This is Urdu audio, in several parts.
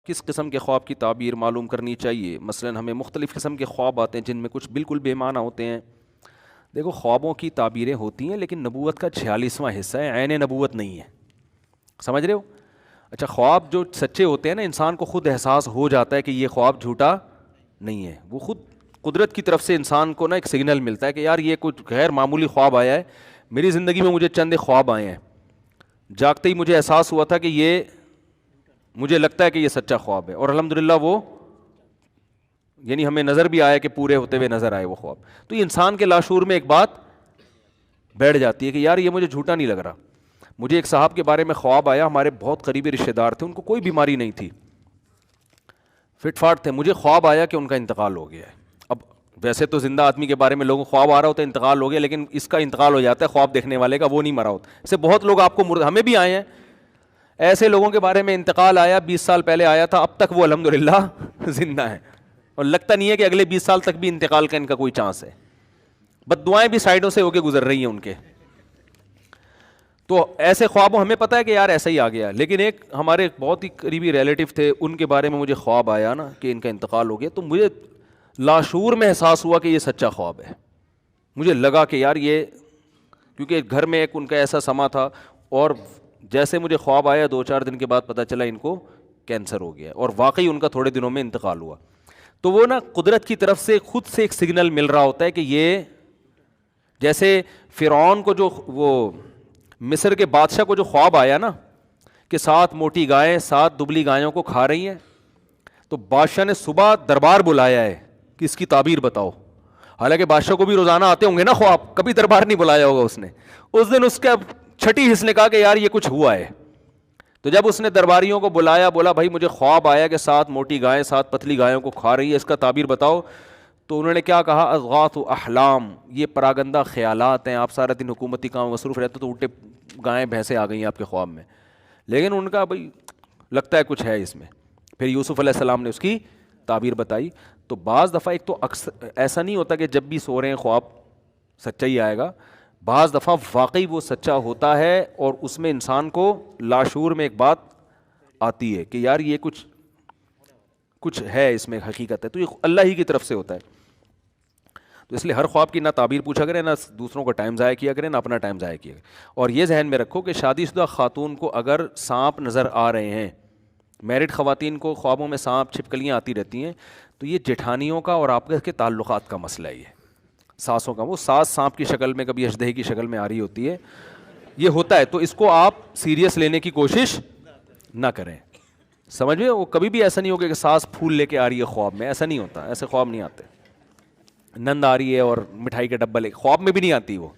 کس قسم کے خواب کی تعبیر معلوم کرنی چاہیے؟ مثلاً ہمیں مختلف قسم کے خواب آتے ہیں جن میں کچھ بالکل بے معنی ہوتے ہیں. دیکھو خوابوں کی تعبیریں ہوتی ہیں لیکن نبوت کا 46واں حصہ ہے, عین نبوت نہیں ہے. سمجھ رہے ہو؟ اچھا خواب جو سچے ہوتے ہیں نا, انسان کو خود احساس ہو جاتا ہے کہ یہ خواب جھوٹا نہیں ہے. وہ خود قدرت کی طرف سے انسان کو نا ایک سگنل ملتا ہے کہ یار یہ کچھ غیر معمولی خواب آیا ہے. میری زندگی میں مجھے چند خواب آئے ہیں, جاگتے ہی مجھے احساس ہوا تھا کہ یہ مجھے لگتا ہے کہ یہ سچا خواب ہے, اور الحمدللہ وہ یعنی ہمیں نظر بھی آیا کہ پورے ہوتے ہوئے نظر آئے وہ خواب. تو یہ انسان کے لاشعور میں ایک بات بیٹھ جاتی ہے کہ یار یہ مجھے جھوٹا نہیں لگ رہا. مجھے ایک صاحب کے بارے میں خواب آیا, ہمارے بہت قریبی رشتہ دار تھے, ان کو کوئی بیماری نہیں تھی, فٹ فاٹ تھے. مجھے خواب آیا کہ ان کا انتقال ہو گیا ہے. اب ویسے تو زندہ آدمی کے بارے میں لوگوں کو خواب آ رہا ہوتا ہے انتقال ہو گیا, لیکن اس کا انتقال ہو جاتا ہے خواب دیکھنے والے کا, وہ نہیں مرا ہوتا. ایسے بہت لوگ آپ کو ہمیں بھی آئے ہیں ایسے لوگوں کے بارے میں انتقال آیا, 20 سال پہلے آیا تھا, اب تک وہ الحمدللہ زندہ ہیں, اور لگتا نہیں ہے کہ اگلے 20 سال تک بھی انتقال کا ان کا کوئی چانس ہے. بد دعائیں بھی سائڈوں سے ہو کے گزر رہی ہیں ان کے. تو ایسے خوابوں ہمیں پتہ ہے کہ یار ایسا ہی آ گیا. لیکن ایک ہمارے بہت ہی قریبی ریلیٹیو تھے, ان کے بارے میں مجھے خواب آیا نا کہ ان کا انتقال ہو گیا, تو مجھے لاشعور میں احساس ہوا کہ یہ سچا خواب ہے. مجھے لگا کہ یار یہ, کیونکہ گھر میں ایک ان کا ایسا سما تھا, اور جیسے مجھے خواب آیا 2-4 دن کے بعد پتہ چلا ان کو کینسر ہو گیا, اور واقعی ان کا تھوڑے دنوں میں انتقال ہوا. تو وہ نا قدرت کی طرف سے خود سے ایک سگنل مل رہا ہوتا ہے کہ یہ, جیسے فرعون کو جو وہ مصر کے بادشاہ کو جو خواب آیا نا کہ 7 موٹی گائیں 7 دبلی گایوں کو کھا رہی ہیں, تو بادشاہ نے صبح دربار بلایا ہے کہ اس کی تعبیر بتاؤ. حالانکہ بادشاہ کو بھی روزانہ آتے ہوں گے نا خواب, کبھی دربار نہیں بلایا ہوگا اس نے. اس دن اس کا چھٹی حص نے کہا کہ یار یہ کچھ ہوا ہے. تو جب اس نے درباریوں کو بلایا, بولا بھائی مجھے خواب آیا کہ 7 موٹی گائیں 7 پتلی گایوں کو کھا رہی ہے, اس کا تعبیر بتاؤ. تو انہوں نے کیا کہا, اضغاث احلام, یہ پراگندہ خیالات ہیں, آپ سارا دن حکومتی کام مصروف رہتے تو الٹے گائیں بھینسیں آ گئی ہیں آپ کے خواب میں. لیکن ان کا بھائی لگتا ہے کچھ ہے اس میں. پھر یوسف علیہ السلام نے اس کی تعبیر بتائی. تو بعض دفعہ ایک تو اکثر ایسا نہیں ہوتا کہ جب بھی سو رہے ہیں خواب سچا ہی آئے گا, بعض دفعہ واقعی وہ سچا ہوتا ہے, اور اس میں انسان کو لاشعور میں ایک بات آتی ہے کہ یار یہ کچھ ہے اس میں حقیقت ہے. تو یہ اللہ ہی کی طرف سے ہوتا ہے. تو اس لیے ہر خواب کی نہ تعبیر پوچھا کریں, نہ دوسروں کا ٹائم ضائع کیا کریں, نہ اپنا ٹائم ضائع کیا کریں. اور یہ ذہن میں رکھو کہ شادی شدہ خاتون کو اگر سانپ نظر آ رہے ہیں, میرڈ خواتین کو خوابوں میں سانپ چھپکلیاں آتی رہتی ہیں, تو یہ جٹھانیوں کا اور آپ کے تعلقات کا مسئلہ ہے. یہ ساسوں کا, وہ ساس سانپ کی شکل میں کبھی اژدہے کی شکل میں آ رہی ہوتی ہے, یہ ہوتا ہے. تو اس کو آپ سیریس لینے کی کوشش نہ کریں. سمجھ میں, وہ کبھی بھی ایسا نہیں ہوگا کہ ساس پھول لے کے آ رہی ہے خواب میں, ایسا نہیں ہوتا, ایسے خواب نہیں آتے. نند آ رہی ہے اور مٹھائی کا ڈبہ لے, خواب میں بھی نہیں آتی وہ.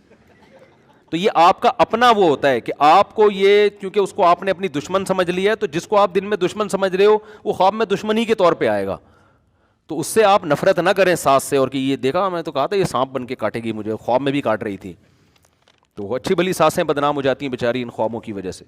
تو یہ آپ کا اپنا وہ ہوتا ہے کہ آپ کو یہ, کیونکہ اس کو آپ نے اپنی دشمن سمجھ لیا ہے, تو جس کو آپ دن میں دشمن سمجھ رہے ہو وہ خواب میں دشمن ہی کے طور پہ آئے گا. تو اس سے آپ نفرت نہ کریں ساس سے, اور کہ یہ دیکھا میں تو کہا تھا یہ سانپ بن کے کاٹے گی مجھے, خواب میں بھی کاٹ رہی تھی. تو وہ اچھی بھلی ساسیں بدنام ہو جاتی ہیں بیچاری ان خوابوں کی وجہ سے.